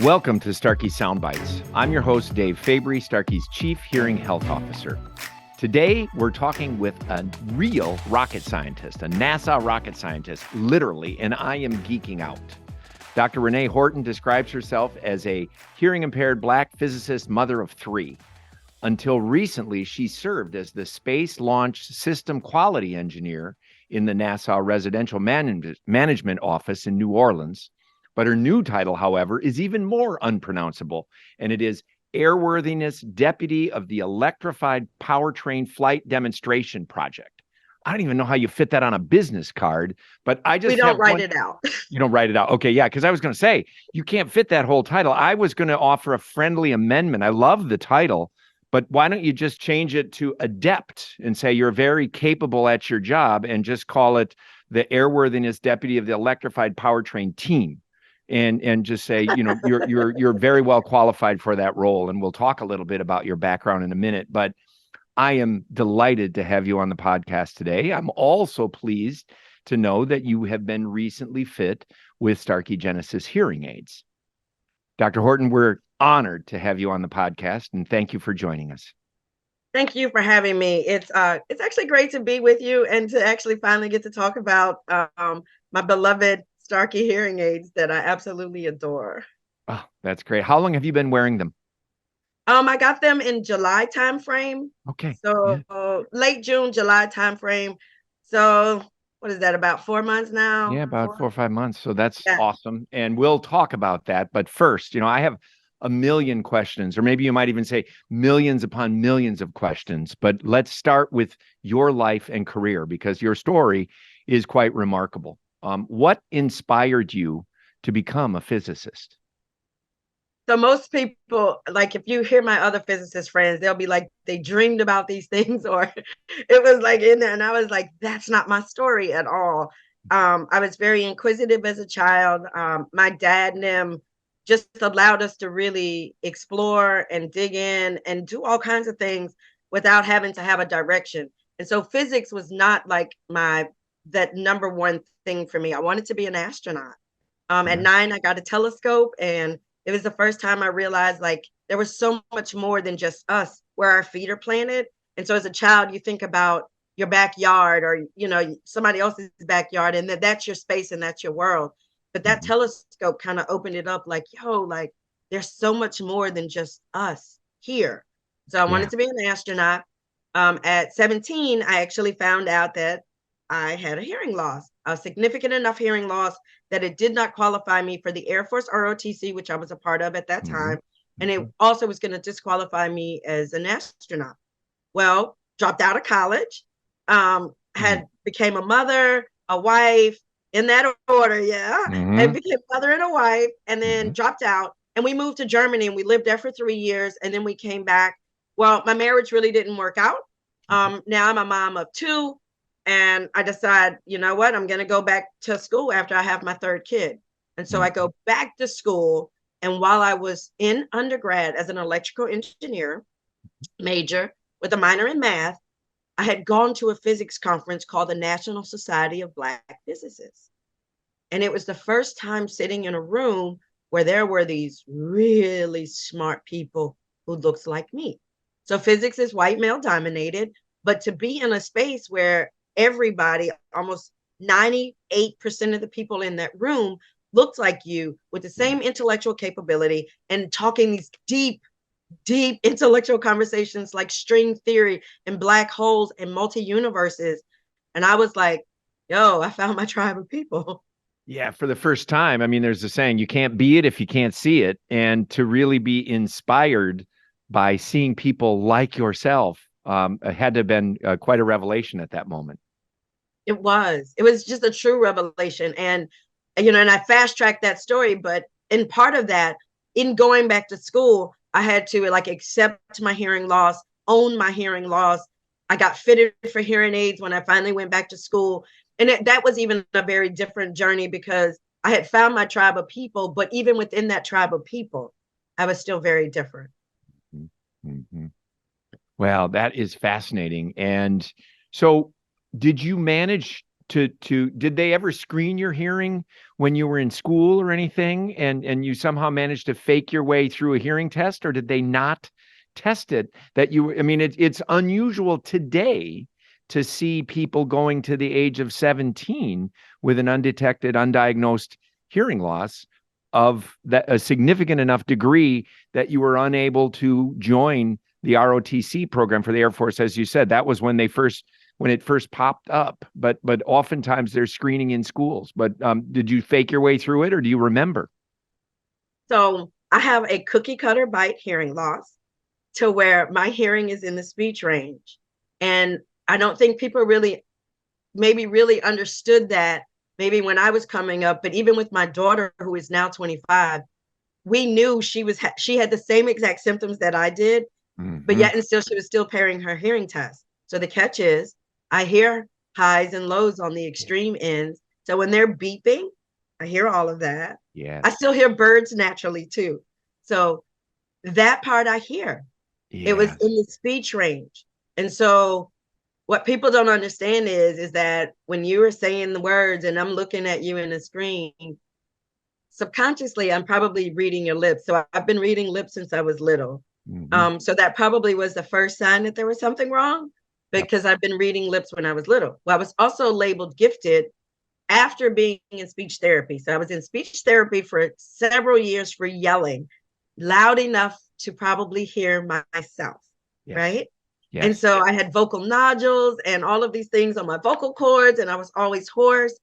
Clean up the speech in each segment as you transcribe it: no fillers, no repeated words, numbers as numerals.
Welcome to Starkey Soundbites. I'm your host, Dave Fabry, Starkey's Chief Hearing Health Officer. Today, we're talking with a real rocket scientist, a NASA rocket scientist, literally, and I am geeking out. Dr. Renee Horton describes herself as a hearing-impaired Black physicist mother of three. Until recently, she served as the Space Launch System Quality Engineer in the NASA Residential Management Office in New Orleans. But her new title, however, is even more unpronounceable, and it is Airworthiness Deputy of the Electrified Powertrain Flight Demonstration Project. I don't even know how you fit that on a business card, but I just We don't write it out. You don't write it out. Okay, yeah, because I was going to say, you can't fit that whole title. I was going to offer a friendly amendment. I love the title, but why don't you just change it to adept and say you're very capable at your job and just call it the Airworthiness Deputy of the Electrified Powertrain Team? And just say, you know, you're very well qualified for that role. And we'll talk a little bit about your background in a minute, but I am delighted to have you on the podcast today. I'm also pleased to know that you have been recently fit with Starkey Genesis hearing aids. Dr. Horton, we're honored to have you on the podcast, and thank you for joining us. Thank you for having me. It's actually great to be with you and to actually finally get to talk about my beloved Starkey hearing aids that I absolutely adore. Oh, that's great. How long have you been wearing them? I got them in July timeframe. Okay. So late June, July timeframe. So what is that, about 4 months now? Yeah, about 4 or 5 months. So that's awesome. And we'll talk about that. But first, you know, I have a million questions, or maybe you might even say millions upon millions of questions. But let's start with your life and career, because your story is quite remarkable. What inspired you to become a physicist? So most people, like if you hear my other physicist friends, they'll be like, they dreamed about these things, or it was like in there. And I was like, that's not my story at all. I was very inquisitive as a child. My dad and them just allowed us to really explore and dig in and do all kinds of things without having to have a direction. And so physics was not like that number one thing for me. I wanted to be an astronaut. At 9, I got a telescope, and it was the first time I realized like there was so much more than just us where our feet are planted. And so as a child, you think about your backyard or, you know, somebody else's backyard, and that's your space and that's your world. But that telescope kind of opened it up like, yo, like there's so much more than just us here. So I wanted to be an astronaut. At 17, I actually found out that I had a hearing loss, a significant enough hearing loss that it did not qualify me for the Air Force ROTC, which I was a part of at that time. And it also was going to disqualify me as an astronaut. Well, dropped out of college, became a mother, a wife, in that order, and became a mother and a wife, and then dropped out. And we moved to Germany, and we lived there for 3 years, and then we came back. Well, my marriage really didn't work out. Now I'm a mom of 2. And I decide, you know what, I'm going to go back to school after I have my 3rd kid. And so I go back to school. And while I was in undergrad as an electrical engineer major with a minor in math, I had gone to a physics conference called the National Society of Black Physicists. And it was the first time sitting in a room where there were these really smart people who looked like me. So physics is white male dominated, but to be in a space where everybody, almost 98% of the people in that room looked like you with the same intellectual capability and talking these deep intellectual conversations like string theory and black holes and multi-universes. And I was like, yo, I found my tribe of people. Yeah, for the first time. I mean, there's a saying, you can't be it if you can't see it. And to really be inspired by seeing people like yourself had to have been quite a revelation at that moment. It was just a true revelation. And, you know, and I fast tracked that story, but in part of that, in going back to school, I had to like accept my hearing loss, own my hearing loss. I got fitted for hearing aids when I finally went back to school. And that was even a very different journey because I had found my tribe of people, but even within that tribe of people, I was still very different. Mm-hmm. Well, that is fascinating. And so did you manage did they ever screen your hearing when you were in school or anything, and you somehow managed to fake your way through a hearing test, or did they not test it? That you, I mean, it's unusual today to see people going to the age of 17 with an undetected, undiagnosed hearing loss of that a significant enough degree that you were unable to join the ROTC program for the Air Force. As you said, that was when it first popped up, but oftentimes they're screening in schools. But did you fake your way through it, or do you remember? So I have a cookie cutter bite hearing loss to where my hearing is in the speech range. And I don't think people really understood that maybe when I was coming up, but even with my daughter, who is now 25, we knew she had the same exact symptoms that I did, but yet and still she was still pairing her hearing test. So the catch is I hear highs and lows on the extreme ends. So when they're beeping, I hear all of that. Yeah. I still hear birds naturally too. So that part I hear. It was in the speech range. And so what people don't understand is that when you were saying the words and I'm looking at you in the screen, subconsciously, I'm probably reading your lips. So I've been reading lips since I was little. So that probably was the first sign that there was something wrong, because I've been reading lips when I was little. Well, I was also labeled gifted after being in speech therapy. So I was in speech therapy for several years for yelling loud enough to probably hear myself, right? Yes. And so I had vocal nodules and all of these things on my vocal cords, and I was always hoarse.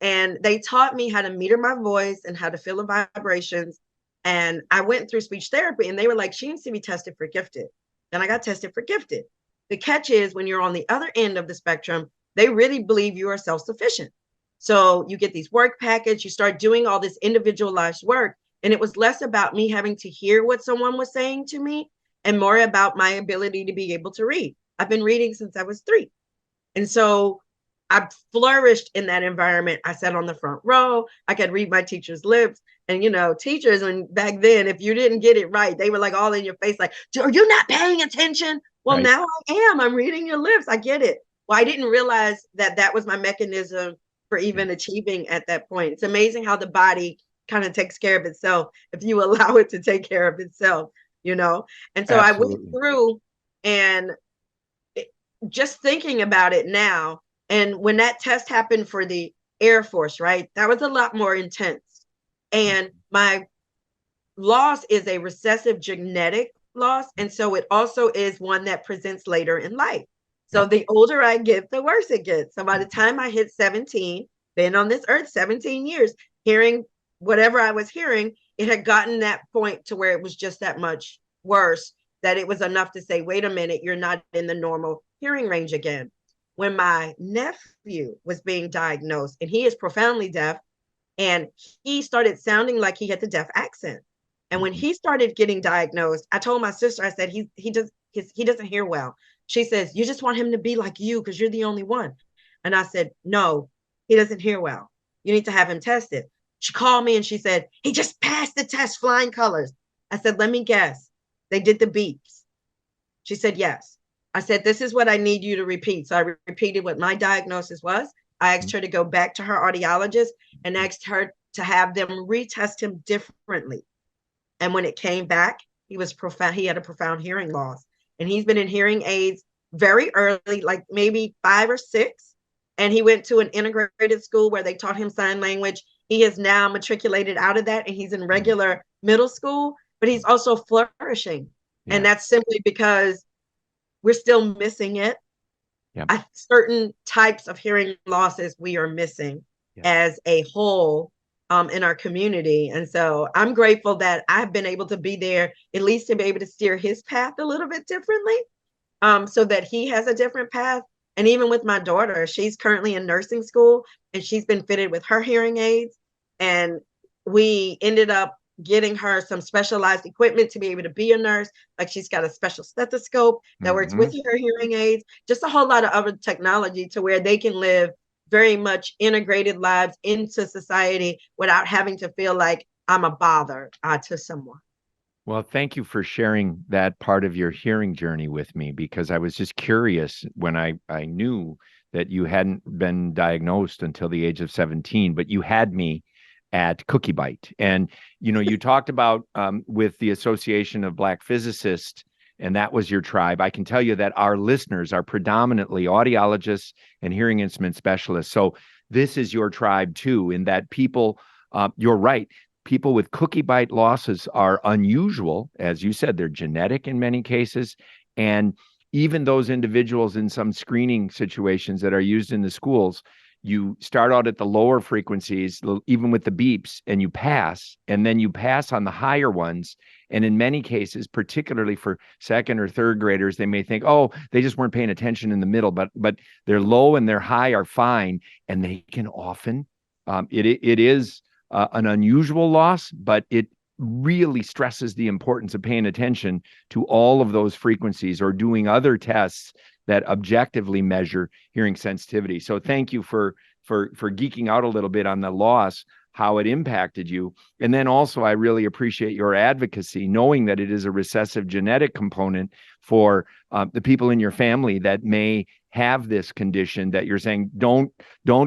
And they taught me how to meter my voice and how to feel the vibrations. And I went through speech therapy, and they were like, she needs to be tested for gifted. Then I got tested for gifted. The catch is when you're on the other end of the spectrum, they really believe you are self-sufficient. So you get these work packets, you start doing all this individualized work. And it was less about me having to hear what someone was saying to me and more about my ability to be able to read. I've been reading since I was 3. And so I flourished in that environment. I sat on the front row. I could read my teacher's lips. And, teachers, when back then, if you didn't get it right, they were like all in your face, like, are you not paying attention? Well, right. Now I am. I'm reading your lips. I get it. Well, I didn't realize that was my mechanism for even achieving at that point. It's amazing how the body kind of takes care of itself if you allow it to take care of itself, And so absolutely. I went through, and just thinking about it now, and when that test happened for the Air Force, right, that was a lot more intense. And my loss is a recessive genetic loss. And so it also is one that presents later in life. So the older I get, the worse it gets. So by the time I hit 17, been on this earth 17 years, hearing whatever I was hearing, it had gotten that point to where it was just that much worse, that it was enough to say, wait a minute, you're not in the normal hearing range again. When my nephew was being diagnosed, and he is profoundly deaf, and he started sounding like he had the deaf accent. And when he started getting diagnosed, I told my sister, I said, he doesn't hear well. She says, you just want him to be like you because you're the only one. And I said, no, he doesn't hear well. You need to have him tested. She called me and she said, he just passed the test flying colors. I said, let me guess. They did the beeps. She said, yes. I said, this is what I need you to repeat. So I repeated what my diagnosis was. I asked her to go back to her audiologist and asked her to have them retest him differently. And when it came back, he had a profound hearing loss. And he's been in hearing aids very early, like maybe 5 or 6. And he went to an integrated school where they taught him sign language. He is now matriculated out of that, and he's in regular middle school, but he's also flourishing. Yeah. And that's simply because we're still missing it. Yeah. Certain types of hearing losses we are missing as a whole in our community. And so I'm grateful that I've been able to be there, at least to be able to steer his path a little bit differently, so that he has a different path. And even with my daughter, she's currently in nursing school, and she's been fitted with her hearing aids. And we ended up getting her some specialized equipment to be able to be a nurse. Like she's got a special stethoscope that works with her hearing aids, just a whole lot of other technology to where they can live very much integrated lives into society without having to feel like I'm a bother to someone. Well, thank you for sharing that part of your hearing journey with me, because I was just curious when I knew that you hadn't been diagnosed until the age of 17, but you had me at Cookie Bite. And, you talked about with the Association of Black Physicists, and that was your tribe. I can tell you that our listeners are predominantly audiologists and hearing instrument specialists. So this is your tribe too, in that people, you're right. People with Cookie Bite losses are unusual. As you said, they're genetic in many cases. And even those individuals in some screening situations that are used in the schools, you start out at the lower frequencies, even with the beeps, and you pass, and then you pass on the higher ones. And in many cases, particularly for second or third graders, they may think, oh, they just weren't paying attention in the middle, but their low and their high are fine. And they can often, it is an unusual loss, but it really stresses the importance of paying attention to all of those frequencies or doing other tests that objectively measure hearing sensitivity. So thank you for geeking out a little bit on the loss, how it impacted you. And then also, I really appreciate your advocacy, knowing that it is a recessive genetic component for the people in your family that may have this condition, that you're saying, don't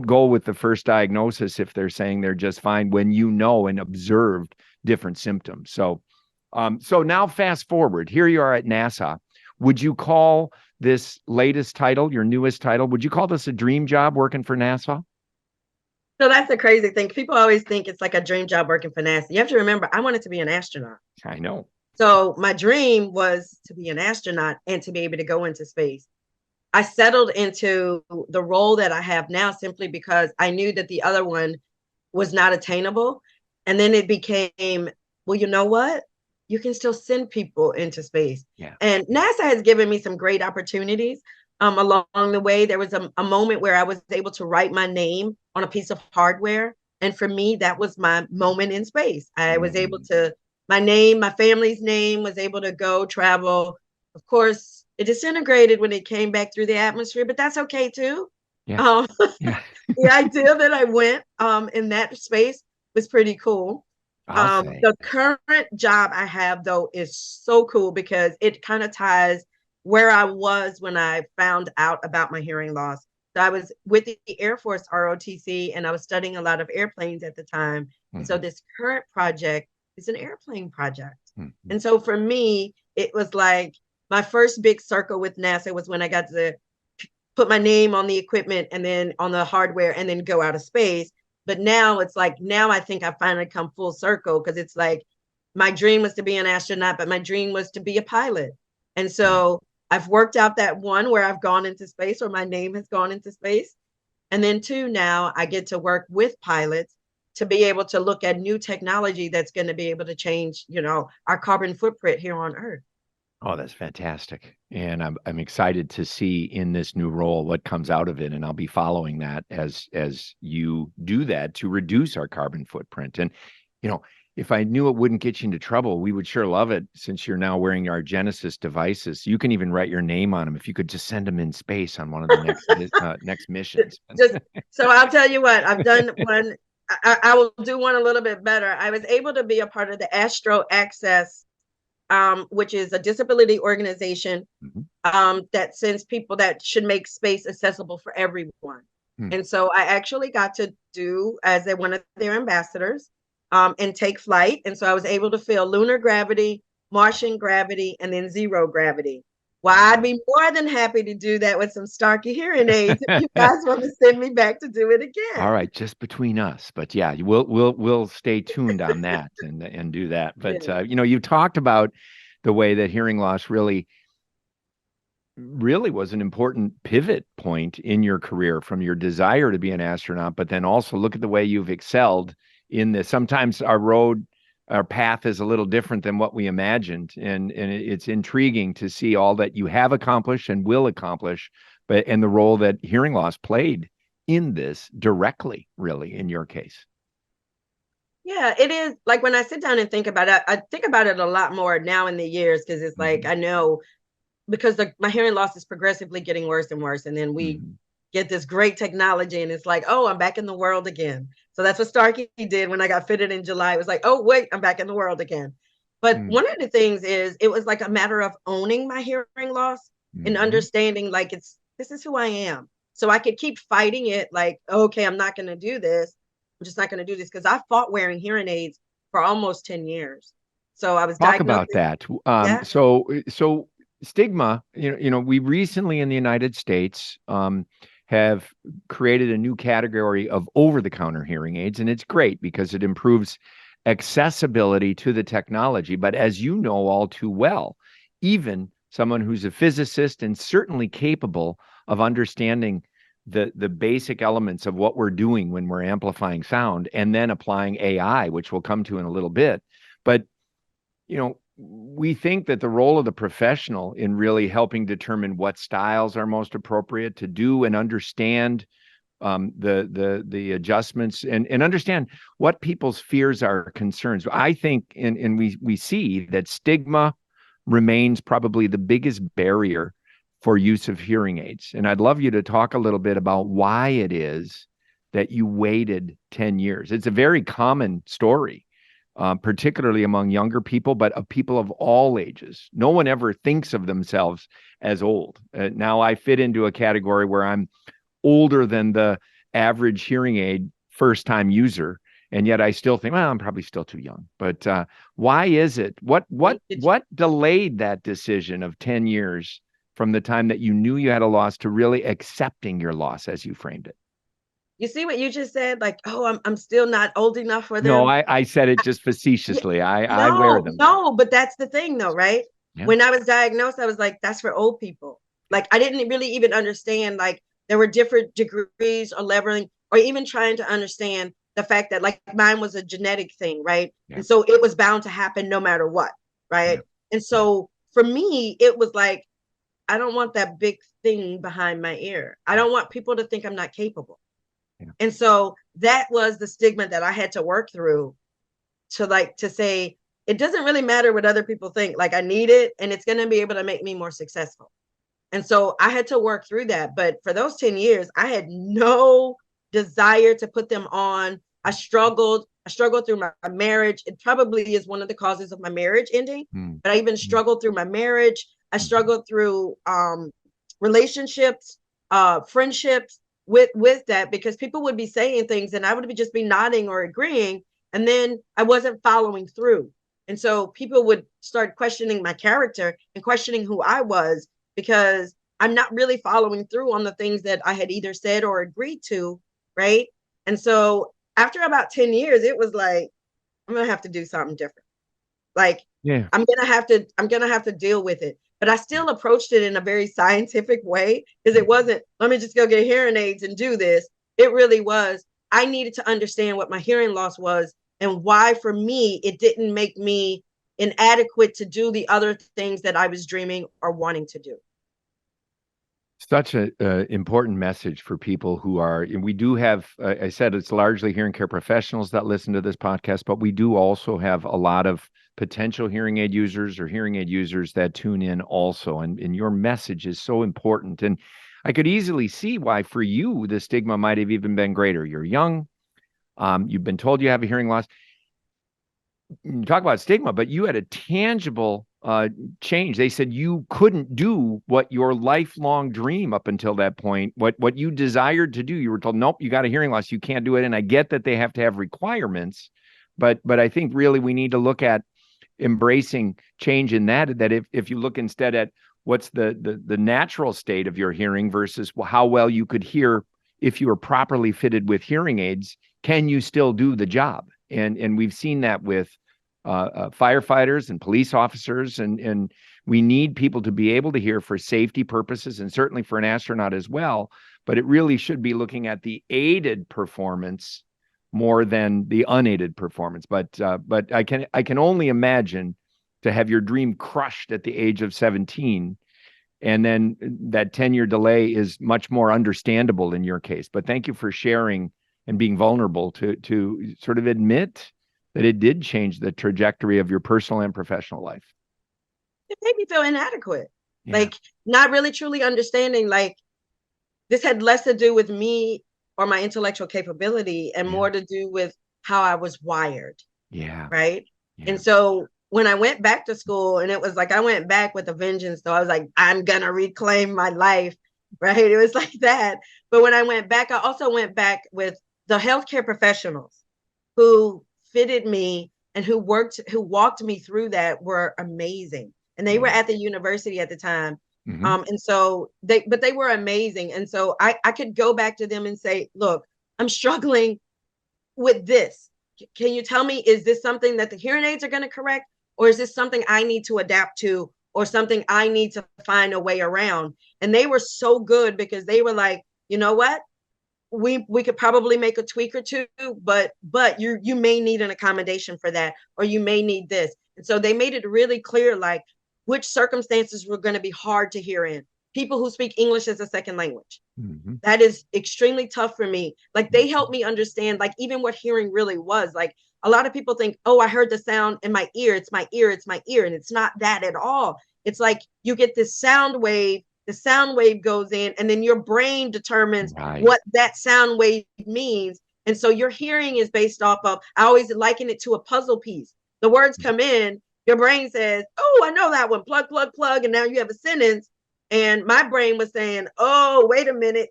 go with the first diagnosis if they're saying they're just fine, when you know and observed different symptoms. So now fast forward, here you are at NASA. Would you call this latest title, your newest title, would you call this a dream job, working for NASA? So that's the crazy thing. People always think it's like a dream job working for NASA. You have to remember, I wanted to be an astronaut. I know. So my dream was to be an astronaut and to be able to go into space. I settled into the role that I have now simply because I knew that the other one was not attainable. And then it became, well, you know what? You can still send people into space. Yeah. And NASA has given me some great opportunities along the way. There was a moment where I was able to write my name on a piece of hardware. And for me, that was my moment in space. I was able to, my name, my family's name was able to go travel. Of course, it disintegrated when it came back through the atmosphere, but that's okay too. Yeah. Yeah. The idea that I went in that space was pretty cool. The current job I have, though, is so cool because it kind of ties where I was when I found out about my hearing loss. So I was with the Air Force ROTC, and I was studying a lot of airplanes at the time. Mm-hmm. And so this current project is an airplane project. Mm-hmm. And so for me, it was like my first big circle with NASA was when I got to put my name on the equipment and then on the hardware and then go out of space. But now it's like, now I think I finally come full circle, because it's like my dream was to be an astronaut, but my dream was to be a pilot. And so I've worked out that one where I've gone into space, or my name has gone into space. And then two, now I get to work with pilots to be able to look at new technology that's going to be able to change, our carbon footprint here on Earth. Oh, that's fantastic. And I'm excited to see in this new role what comes out of it. And I'll be following that as you do that to reduce our carbon footprint. And, if I knew it wouldn't get you into trouble, we would sure love it, since you're now wearing our Genesis devices. You can even write your name on them if you could just send them in space on one of the next missions. So I'll tell you what, I've done one. I will do one a little bit better. I was able to be a part of the Astro Access, which is a disability organization that sends people, that should make space accessible for everyone. And so I actually got to do as one of their ambassadors and take flight. And so I was able to feel lunar gravity, Martian gravity, and then zero gravity. Well, I'd be more than happy to do that with some Starkey hearing aids if you guys want to send me back to do it again. All right, just between us. But yeah, we'll stay tuned on that and do that. But you talked about the way that hearing loss really was an important pivot point in your career, from your desire to be an astronaut, but then also look at the way you've excelled in this. Sometimes our path is a little different than what we imagined. And it's intriguing to see all that you have accomplished and will accomplish, and the role that hearing loss played in this directly, really, in your case. Yeah, it is. Like, when I sit down and think about it, I think about it a lot more now in the years, because it's like, I know, because my hearing loss is progressively getting worse and worse. And then we get this great technology, and it's like, oh, I'm back in the world again. So that's what Starkey did when I got fitted in July. It was like, oh, wait, I'm back in the world again. But one of the things is, it was like a matter of owning my hearing loss and understanding, like, this is who I am. So I could keep fighting it like, okay, I'm not going to do this. I'm just not going to do this because I fought wearing hearing aids for almost 10 years. So I was Talk diagnosed. about that. Yeah. So stigma, we recently in the United States have created a new category of over-the-counter hearing aids, and it's great because it improves accessibility to the technology. But as you know all too well, even someone who's a physicist and certainly capable of understanding the basic elements of what we're doing when we're amplifying sound and then applying AI, which we'll come to in a little bit. But we think that the role of the professional in really helping determine what styles are most appropriate to do and understand the adjustments and understand what people's fears are, concerns. I think, and we see that stigma remains probably the biggest barrier for use of hearing aids. And I'd love you to talk a little bit about why it is that you waited 10 years. It's a very common story, particularly among younger people, but of people of all ages. No one ever thinks of themselves as old. Now I fit into a category where I'm older than the average hearing aid first time user. And yet I still think, well, I'm probably still too young. But why is it? What delayed that decision of 10 years from the time that you knew you had a loss to really accepting your loss as you framed it? You see what you just said? Like, oh, I'm still not old enough for No, them. I said it just Yeah, facetiously. I wear no, them. no, but that's the thing though, right? Yeah. When I was diagnosed, I was like, that's for old people. Like, I didn't really even understand, like, there were different degrees or leveling, or even trying to understand the fact that, like, mine was a genetic thing, right? Yeah. And so it was bound to happen no matter what, right? Yeah. And so for me, it was like, I don't want that big thing behind my ear. I don't want people to think I'm not capable. Yeah. And so that was the stigma that I had to work through to say it doesn't really matter what other people think. Like, I need it and it's going to be able to make me more successful. And so I had to work through that. But for those 10 years, I had no desire to put them on. I struggled through my marriage. It probably is one of the causes of my marriage ending. But I even struggled through my marriage. I struggled through relationships, friendships with that, because people would be saying things and I would just be nodding or agreeing, and then I wasn't following through. And so people would start questioning my character and questioning who I was, because I'm not really following through on the things that I had either said or agreed to, right? And so after about 10 years, it was like, I'm gonna have to do something different. Like, Yeah. I'm gonna have to deal with it. But I still approached it in a very scientific way, because it wasn't, let me just go get hearing aids and do this. It really was, I needed to understand what my hearing loss was and why, for me, it didn't make me inadequate to do the other things that I was dreaming or wanting to do. Such a important message for people who are, and we do have, I said it's largely hearing care professionals that listen to this podcast, but we do also have a lot of potential hearing aid users or hearing aid users that tune in also. And your message is so important. And I could easily see why for you, the stigma might have even been greater. You're young. You've been told you have a hearing loss. You talk about stigma, but you had a tangible change. They said you couldn't do what your lifelong dream up until that point, what you desired to do. You were told, nope, you got a hearing loss, you can't do it. And I get that they have to have requirements, but I think really we need to look at embracing change in that if you look instead at what's the natural state of your hearing versus how well you could hear if you were properly fitted with hearing aids, can you still do the job? And we've seen that with firefighters and police officers, and we need people to be able to hear for safety purposes, and certainly for an astronaut as well. But it really should be looking at the aided performance more than the unaided performance. But I can only imagine to have your dream crushed at the age of 17, and then that 10-year delay is much more understandable in your case. But thank you for sharing and being vulnerable to sort of admit that it did change the trajectory of your personal and professional life. It made me feel inadequate. Yeah. Like, not really truly understanding, like, this had less to do with me or my intellectual capability and more to do with how I was wired. Yeah. Right. Yeah. And so when I went back to school, and it was like I went back with a vengeance, so I was like, I'm gonna reclaim my life. right? It was like that. But when I went back, I also went back with the healthcare professionals who fitted me and who walked me through that were amazing. And they were Yeah. at the university at the time. Hmm. And so but they were amazing. And so I could go back to them and say, look, I'm struggling with this. Can you tell me, is this something that the hearing aids are going to correct? Or is this something I need to adapt to, or something I need to find a way around? And they were so good because they were like, you know what? We could probably make a tweak or two, but you may need an accommodation for that, or you may need this. And so they made it really clear, like which circumstances were going to be hard to hear in. People who speak English as a second language, Hmm. that is extremely tough for me. Like they helped me understand, like even what hearing really was. Like a lot of people think, oh, I heard the sound in my ear, it's my ear, it's my ear. And it's not that at all. It's like you get this sound wave, the sound wave goes in, and then your brain determines Right. what that sound wave means. And so your hearing is based off of, I always liken it to a puzzle piece. The words come in, your brain says, oh, I know that one, plug, plug, plug. And now you have a sentence. And my brain was saying, oh, wait a minute,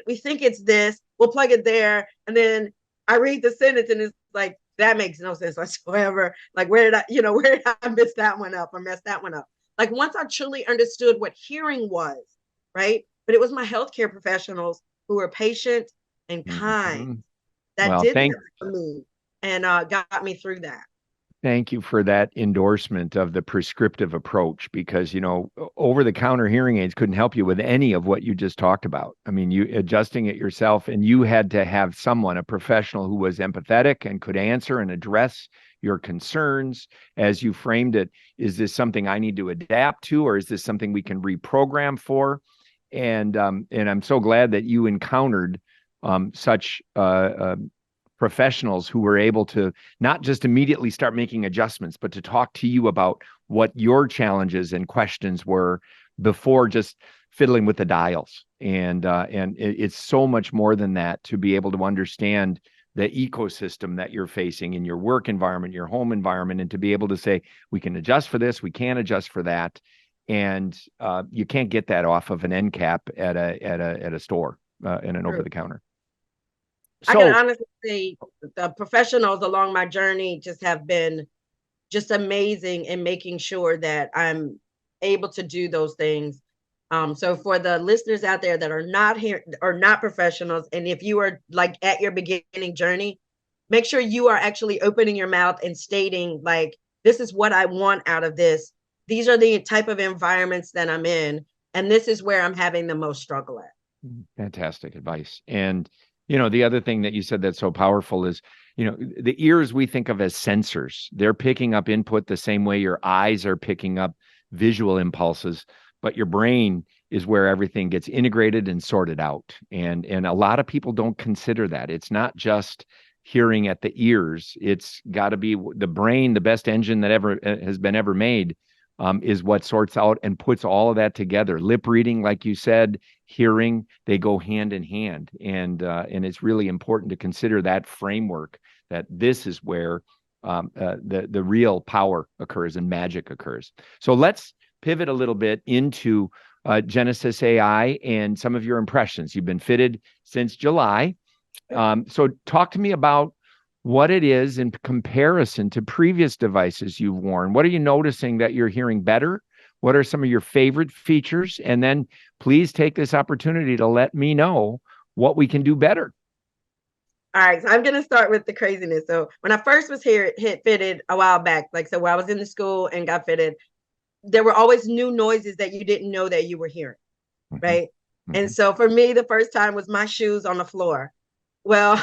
we think it's this, we'll plug it there. And then I read the sentence and it's like, that makes no sense whatsoever. Like, where did I miss that one up or mess that one up? Like, once I truly understood what hearing was, right? But it was my healthcare professionals who were patient and kind Hmm. that Well, did that for me and got me through that. thank you for that endorsement of the prescriptive approach because, over the counter hearing aids couldn't help you with any of what you just talked about. I mean, you adjusting it yourself, and you had to have someone, a professional who was empathetic and could answer and address your concerns as you framed it. Is this something I need to adapt to, or is this something we can reprogram for? And I'm so glad that you encountered such professionals who were able to not just immediately start making adjustments, but to talk to you about what your challenges and questions were before just fiddling with the dials. And it's so much more than that to be able to understand the ecosystem that you're facing in your work environment, your home environment, and to be able to say, we can adjust for this, we can adjust for that. And you can't get that off of an end cap at a store in an over True. the counter. I can So honestly say the professionals along my journey just have been just amazing in making sure that I'm able to do those things. So for the listeners out there that are not here or not professionals, and if you are like at your beginning journey, make sure you are actually opening your mouth and stating like, this is what I want out of this. These are the type of environments that I'm in, and this is where I'm having the most struggle at. fantastic advice. And, the other thing that you said that's so powerful is, the ears we think of as sensors. They're picking up input the same way your eyes are picking up visual impulses, but your brain is where everything gets integrated and sorted out. And a lot of people don't consider that. It's not just hearing at the ears. It's got to be the brain, the best engine that ever has been ever made, is what sorts out and puts all of that together. Lip reading, like you said, hearing, they go hand in hand, and it's really important to consider that framework. That this is where the real power occurs and magic occurs. So let's pivot a little bit into Genesis AI and some of your impressions. You've been fitted since July. So talk to me about what it is in comparison to previous devices you've worn. What are you noticing that you're hearing better? What are some of your favorite features? And then please take this opportunity to let me know what we can do better. All right, so I'm gonna start with the craziness. So when I first was here, hit fitted a while back, like so when I was in the school and got fitted, there were always new noises that you didn't know that you were hearing, Mhm, right? And mhm. so for me, the first time was my shoes on the floor. Well,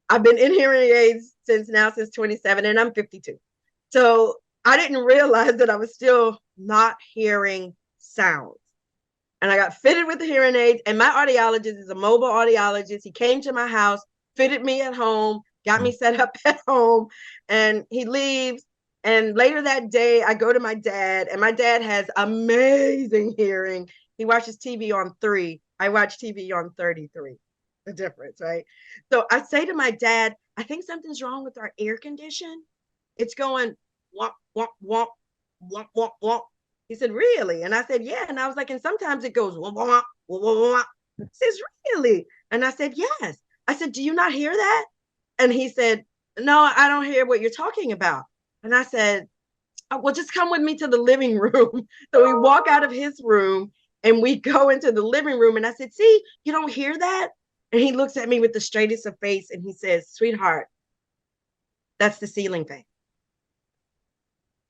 I've been in hearing aids since 27, and I'm 52. So I didn't realize that I was still not hearing sounds. And I got fitted with the hearing aids. And my audiologist is a mobile audiologist. He came to my house, fitted me at home, got me set up at home, and he leaves. And later that day, I go to my dad, and my dad has amazing hearing. He watches TV on 3. I watch TV on 33. The difference, right? So I say to my dad, I think something's wrong with our air condition. It's going womp, womp, womp, womp, womp, womp. He said, really? And I said, yeah. And I was like, and sometimes it goes, wah, wah, wah, wah, wah. He says, really? And I said, yes. I said, do you not hear that? And he said, no, I don't hear what you're talking about. And I said, oh, well, just come with me to the living room. So we walk out of his room and we go into the living room. And I said, see, you don't hear that? And he looks at me with the straightest of face and he says, sweetheart, that's the ceiling fan.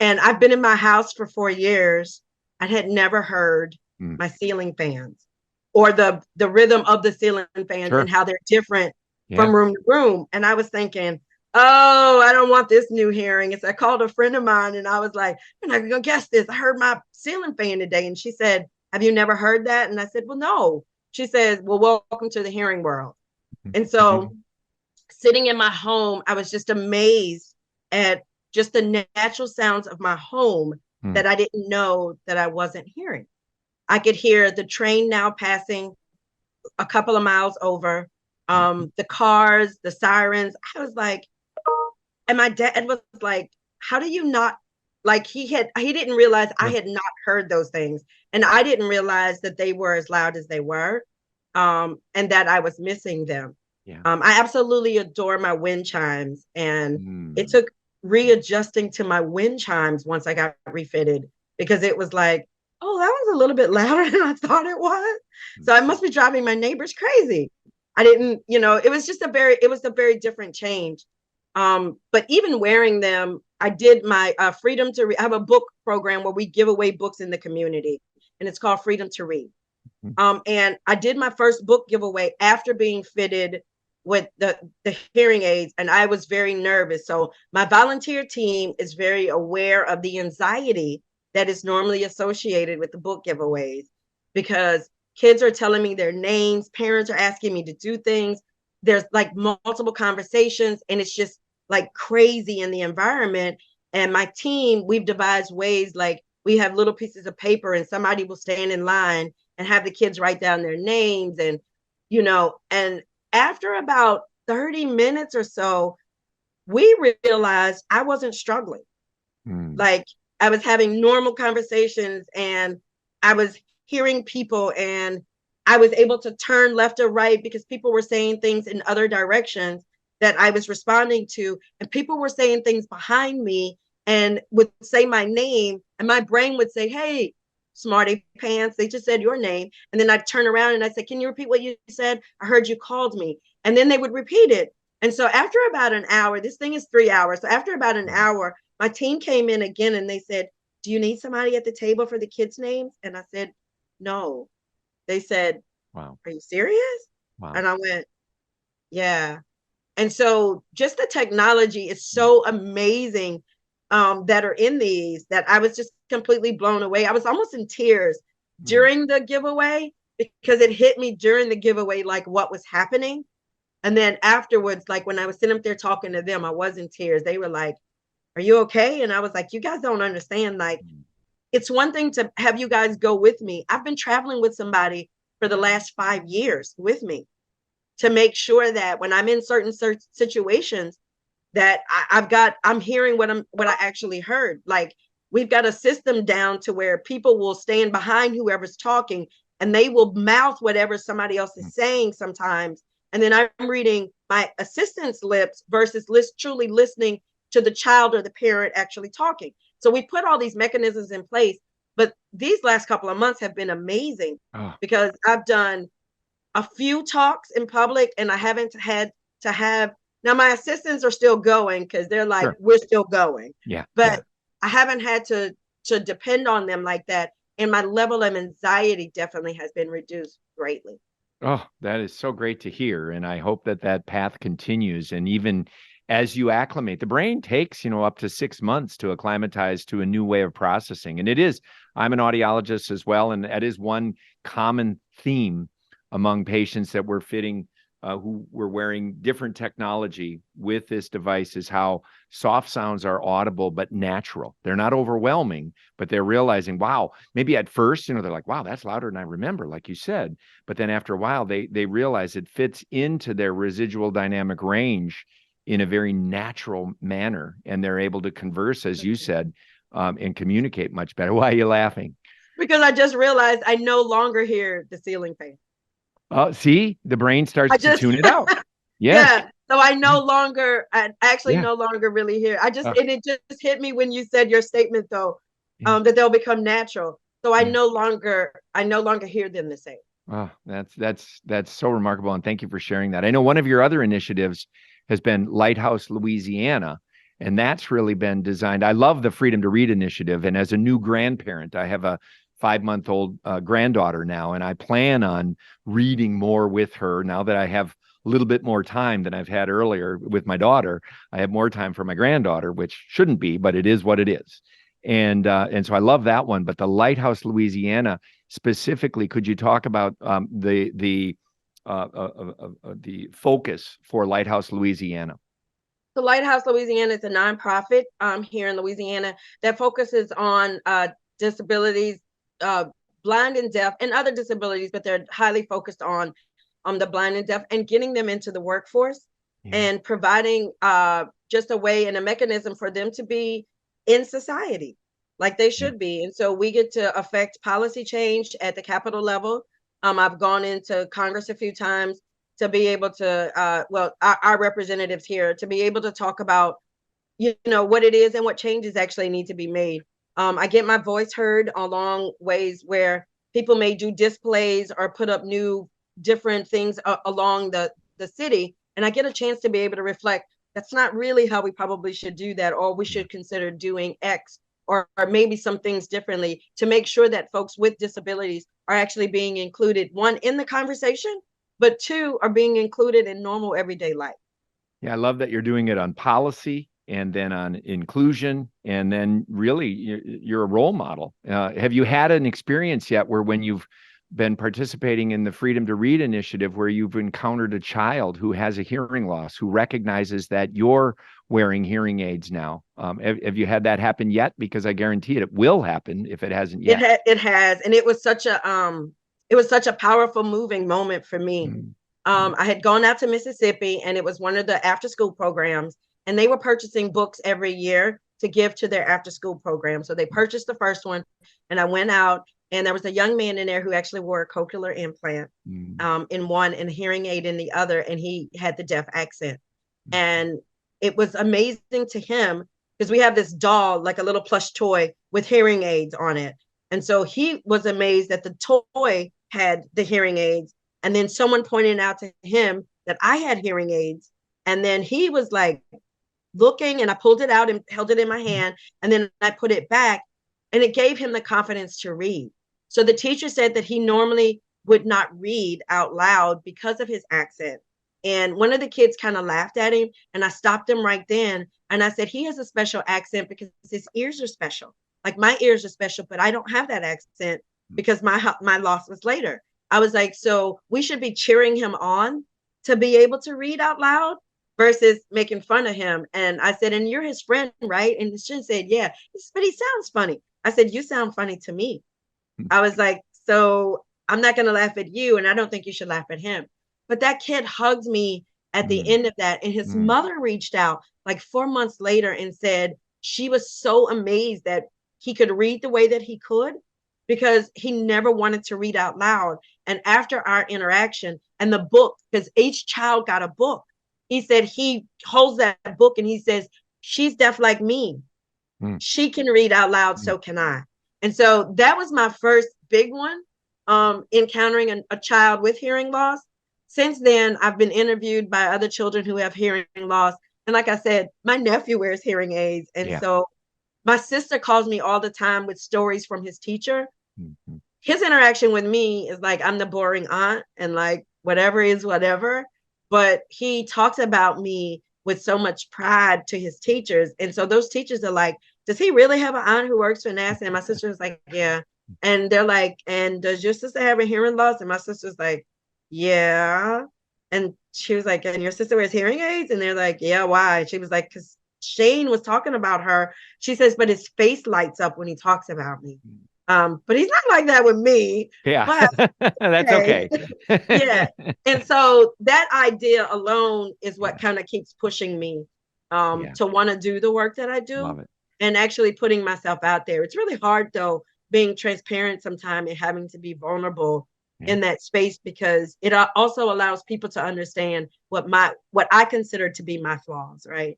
And I've been in my house for 4 years. I had never heard my ceiling fans or the rhythm of the ceiling fans and how they're different from room to room. And I was thinking, oh, I don't want this new hearing. So I called a friend of mine and I was like, you're not gonna guess this. I heard my ceiling fan today. And she said, have you never heard that? And I said, well, no. She says, well, welcome to the hearing world. And so sitting in my home, I was just amazed at just the natural sounds of my home that I didn't know that I wasn't hearing. I could hear the train now passing a couple of miles over, the cars, the sirens. I was like, and my dad was like, how do you not, like he didn't realize I had not heard those things. And I didn't realize that they were as loud as they were, and that I was missing them. I absolutely adore my wind chimes. And it took readjusting to my wind chimes once I got refitted, because it was like, oh, that was a little bit louder than I thought it was. So I must be driving my neighbors crazy. I didn't, it was just it was a very different change. But even wearing them, I did my Freedom to Read. I have a book program where we give away books in the community, and it's called Freedom to Read. And I did my first book giveaway after being fitted with the hearing aids, and I was very nervous. So my volunteer team is very aware of the anxiety that is normally associated with the book giveaways, because kids are telling me their names, parents are asking me to do things. There's like multiple conversations, and it's just like crazy in the environment. And my team, we've devised ways, like we have little pieces of paper and somebody will stand in line and have the kids write down their names. And, and after about 30 minutes or so, we realized I wasn't struggling. Like I was having normal conversations and I was hearing people, and I was able to turn left or right because people were saying things in other directions that I was responding to. And people were saying things behind me and would say my name, and my brain would say, hey, smarty pants, they just said your name. And then I'd turn around and I said, can you repeat what you said? I heard you called me. And then they would repeat it. And so after about an hour, this thing is 3 hours. So after about an hour, my team came in again and they said, do you need somebody at the table for the kids' names? And I said, no. They said, wow, are you serious? Wow. And I went, yeah. And so just the technology is so amazing that are in these, that I was just completely blown away. I was almost in tears during the giveaway, because it hit me during the giveaway, like what was happening. And then afterwards, like when I was sitting up there talking to them, I was in tears. They were like, are you okay? And I was like, you guys don't understand. Like, it's one thing to have you guys go with me. I've been traveling with somebody for the last 5 years with me to make sure that when I'm in certain situations that I'm hearing what I actually heard. Like, we've got a system down to where people will stand behind whoever's talking and they will mouth whatever somebody else is saying sometimes. And then I'm reading my assistant's lips versus truly listening to the child or the parent actually talking. So we put all these mechanisms in place, but these last couple of months have been amazing because I've done a few talks in public and I haven't had to have, now my assistants are still going because they're like, we're still going. But I haven't had to depend on them like that. And my level of anxiety definitely has been reduced greatly. Oh, that is so great to hear. And I hope that path continues. And even as you acclimate, the brain takes, up to 6 months to acclimatize to a new way of processing. And I'm an audiologist as well. And that is one common theme among patients that we're fitting, who were wearing different technology with this device, is how soft sounds are audible but natural. They're not overwhelming, but they're realizing, wow, maybe at first, they're like, wow, that's louder than I remember, like you said. But then after a while, they realize it fits into their residual dynamic range in a very natural manner, and they're able to converse, as you said, and communicate much better. Why are you laughing? Because I just realized I no longer hear the ceiling fan. Oh, see, the brain starts I to just tune it out. Yes. yeah. So I actually Yeah. no longer really hear. Uh, And it just hit me when you said your statement though, yeah. that they'll become natural. So Yeah. I no longer hear them the same. Oh, that's so remarkable, and thank you for sharing that. I know one of your other initiatives has been Lighthouse Louisiana, and that's really been designed. I love the Freedom to Read initiative, and as a new grandparent, I have a 5-month-old granddaughter now, and I plan on reading more with her now that I have a little bit more time than I've had earlier with my daughter. I have more time for my granddaughter, which shouldn't be, but it is what it is. And so I love that one. But the Lighthouse Louisiana specifically, could you talk about the focus for Lighthouse Louisiana? So Lighthouse Louisiana is a nonprofit here in Louisiana that focuses on disabilities, uh, blind and deaf, and other disabilities, but they're highly focused on the blind and deaf and getting them into the workforce Yeah. and providing just a way and a mechanism for them to be in society like they Yeah. should be. And so we get to affect policy change at the Capitol level. I've gone into Congress a few times to be able to, our representatives here to be able to talk about, what it is and what changes actually need to be made. I get my voice heard along ways where people may do displays or put up new different things along the city, and I get a chance to be able to reflect. That's not really how we probably should do that, or we should consider doing X, or maybe some things differently to make sure that folks with disabilities are actually being included, one, in the conversation, but two, are being included in normal everyday life. Yeah, I love that you're doing it on policy and then on inclusion, and then really you're a role model. Have you had an experience yet where when you've been participating in the Freedom to Read initiative where you've encountered a child who has a hearing loss, who recognizes that you're wearing hearing aids now? Have you had that happen yet? Because I guarantee it will happen if it hasn't yet. It has, and it was such a powerful, moving moment for me. Mm. I had gone out to Mississippi, and it was one of the after school programs, and they were purchasing books every year to give to their after school program. So they purchased the first one, and I went out, and there was a young man in there who actually wore a cochlear implant in one and a hearing aid in the other, and he had the deaf accent. And it was amazing to him because we have this doll, like a little plush toy with hearing aids on it. And so he was amazed that the toy had the hearing aids. And then someone pointed out to him that I had hearing aids. And then he was like looking, and I pulled it out and held it in my hand. And then I put it back, and it gave him the confidence to read. So the teacher said that he normally would not read out loud because of his accent. And one of the kids kind of laughed at him, and I stopped him right then. And I said, he has a special accent because his ears are special. Like my ears are special, but I don't have that accent because my loss was later. I was like, so we should be cheering him on to be able to read out loud versus making fun of him. And I said, and you're his friend, right? And the student said, yeah. But he sounds funny. I said, you sound funny to me. I was like, so I'm not going to laugh at you, and I don't think you should laugh at him. But that kid hugged me at the end of that, and his mother reached out like 4 months later and said she was so amazed that he could read the way that he could because he never wanted to read out loud. And after our interaction and the book, because each child got a book, he said he holds that book and he says, she's deaf like me. She can read out loud, so can I. And so that was my first big one, encountering a child with hearing loss. Since then, I've been interviewed by other children who have hearing loss. And like I said, my nephew wears hearing aids. And so my sister calls me all the time with stories from his teacher. His interaction with me is like, I'm the boring aunt and like, whatever is whatever. But he talks about me with so much pride to his teachers. And so those teachers are like, does he really have an aunt who works for NASA? And my sister was like, yeah. And they're like, and does your sister have a hearing loss? And my sister's like, yeah. And she was like, and your sister wears hearing aids? And they're like, yeah, why? And she was like, because Shane was talking about her. She says, but his face lights up when he talks about me. But he's not like that with me. Yeah, but that's okay. Yeah. And so that idea alone is what kind of keeps pushing me to want to do the work that I do. Love it. and actually putting myself out there. It's really hard though, being transparent sometimes and having to be vulnerable in that space, because it also allows people to understand what I consider to be my flaws, right?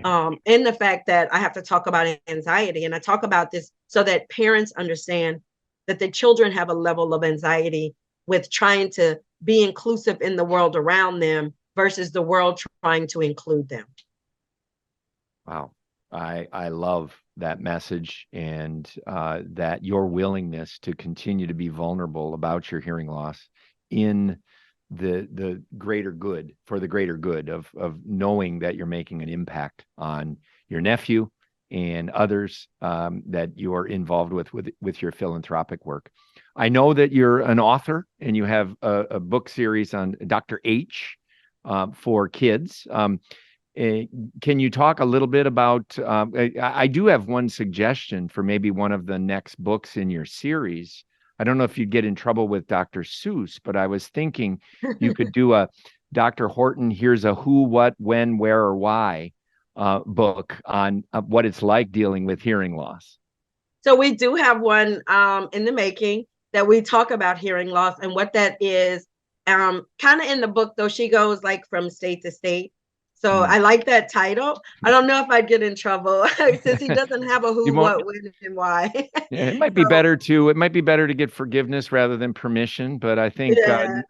And the fact that I have to talk about anxiety, and I talk about this so that parents understand that the children have a level of anxiety with trying to be inclusive in the world around them versus the world trying to include them. Wow. I love that message, and that your willingness to continue to be vulnerable about your hearing loss in the greater good, for the greater good of knowing that you're making an impact on your nephew and others that you're involved with your philanthropic work. I know that you're an author and you have a book series on Dr. H for kids. Can you talk a little bit about, I do have one suggestion for maybe one of the next books in your series. I don't know if you'd get in trouble with Dr. Seuss, but I was thinking you could do a Dr. Horton, here's a who, what, when, where, or why book on what it's like dealing with hearing loss. So we do have one in the making that we talk about hearing loss and what that is. Kind of in the book, though, she goes like from state to state. So I like that title. I don't know if I'd get in trouble since he doesn't have a who, what, when, and why. Yeah, it might be better to get forgiveness rather than permission. But I think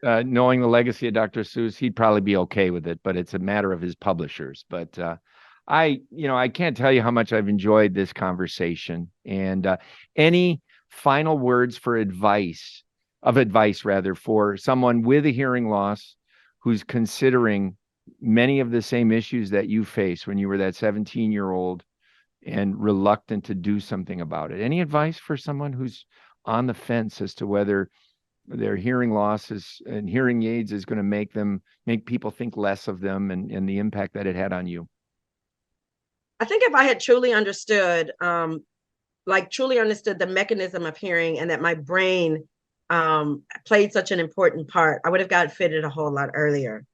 knowing the legacy of Dr. Seuss, he'd probably be okay with it. But it's a matter of his publishers. But I can't tell you how much I've enjoyed this conversation. And any final words for advice for someone with a hearing loss who's considering many of the same issues that you faced when you were that 17-year-old and reluctant to do something about it? Any advice for someone who's on the fence as to whether their hearing loss and hearing aids is going to make people think less of them, and the impact that it had on you? I think if I had truly understood, the mechanism of hearing, and that my brain played such an important part, I would have got fitted a whole lot earlier.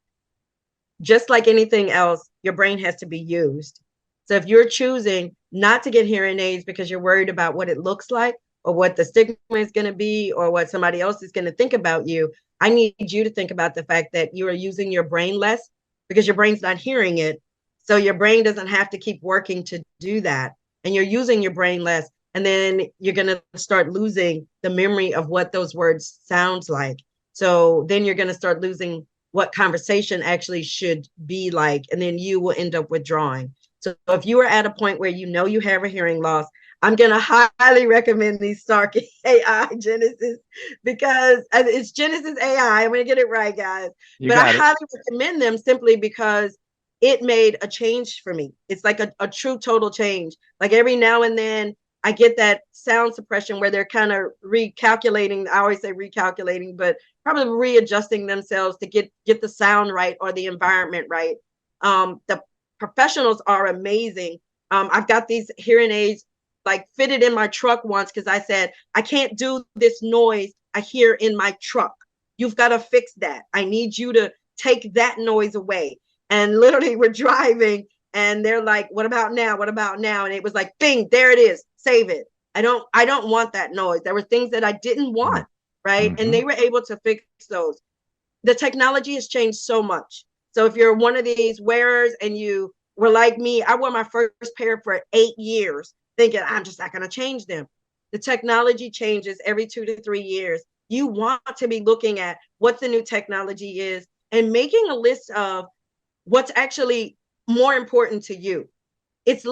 Just like anything else, your brain has to be used. So if you're choosing not to get hearing aids because you're worried about what it looks like or what the stigma is going to be or what somebody else is going to think about you, I need you to think about the fact that you are using your brain less because your brain's not hearing it. So your brain doesn't have to keep working to do that. And you're using your brain less. And then you're going to start losing the memory of what those words sounds like. So then you're going to start losing what conversation actually should be like, and then you will end up withdrawing. So if you are at a point where you know you have a hearing loss, I'm going to highly recommend these Starkey AI Genesis, because it's Genesis AI. I'm going to get it right, guys. But I highly recommend them simply because it made a change for me. It's like a true total change. Like every now and then I get that sound suppression where they're kind of recalculating. I always say recalculating, but probably readjusting themselves to get the sound right or the environment right. The professionals are amazing. I've got these hearing aids like fitted in my truck once because I said, I can't do this noise I hear in my truck. You've got to fix that. I need you to take that noise away. And literally we're driving and they're like, what about now? What about now? And it was like, bing, there it is. Save it. I don't want that noise. There were things that I didn't want, right? Mm-hmm. And they were able to fix those. The technology has changed so much. So if you're one of these wearers and you were like me, I wore my first pair for 8 years thinking I'm just not going to change them. The technology changes every 2 to 3 years. You want to be looking at what the new technology is and making a list of what's actually more important to you. It's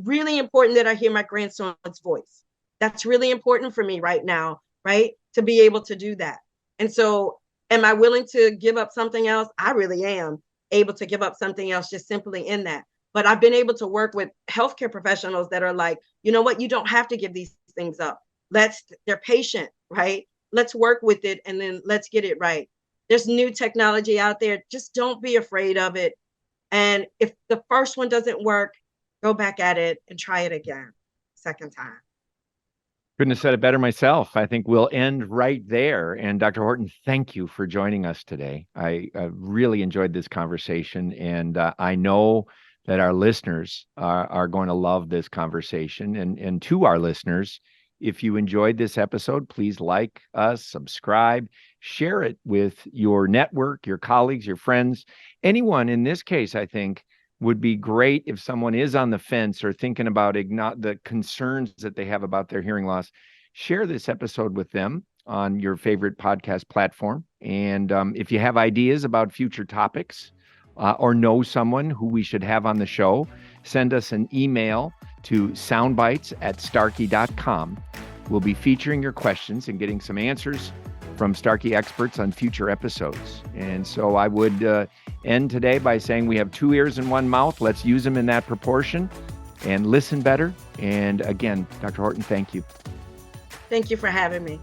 really important that I hear my grandson's voice. That's really important for me right now, right? To be able to do that. And so am I willing to give up something else? I really am able to give up something else just simply in that. But I've been able to work with healthcare professionals that are like, you know what? You don't have to give these things up. They're patient, right? Let's work with it and then let's get it right. There's new technology out there. Just don't be afraid of it. And if the first one doesn't work, go back at it and try it again, second time. Couldn't have said it better myself. I think we'll end right there. And Dr. Horton, thank you for joining us today. I really enjoyed this conversation. And I know that our listeners are going to love this conversation. And to our listeners, if you enjoyed this episode, please like us, subscribe, share it with your network, your colleagues, your friends, anyone. In this case, I think would be great if someone is on the fence or thinking about the concerns that they have about their hearing loss. Share this episode with them on your favorite podcast platform. And if you have ideas about future topics or know someone who we should have on the show, send us an email to soundbites@starkey.com. We'll be featuring your questions and getting some answers from Starkey experts on future episodes. And so I would end today by saying we have 2 ears and 1 mouth. Let's use them in that proportion and listen better. And again, Dr. Horton, thank you. Thank you for having me.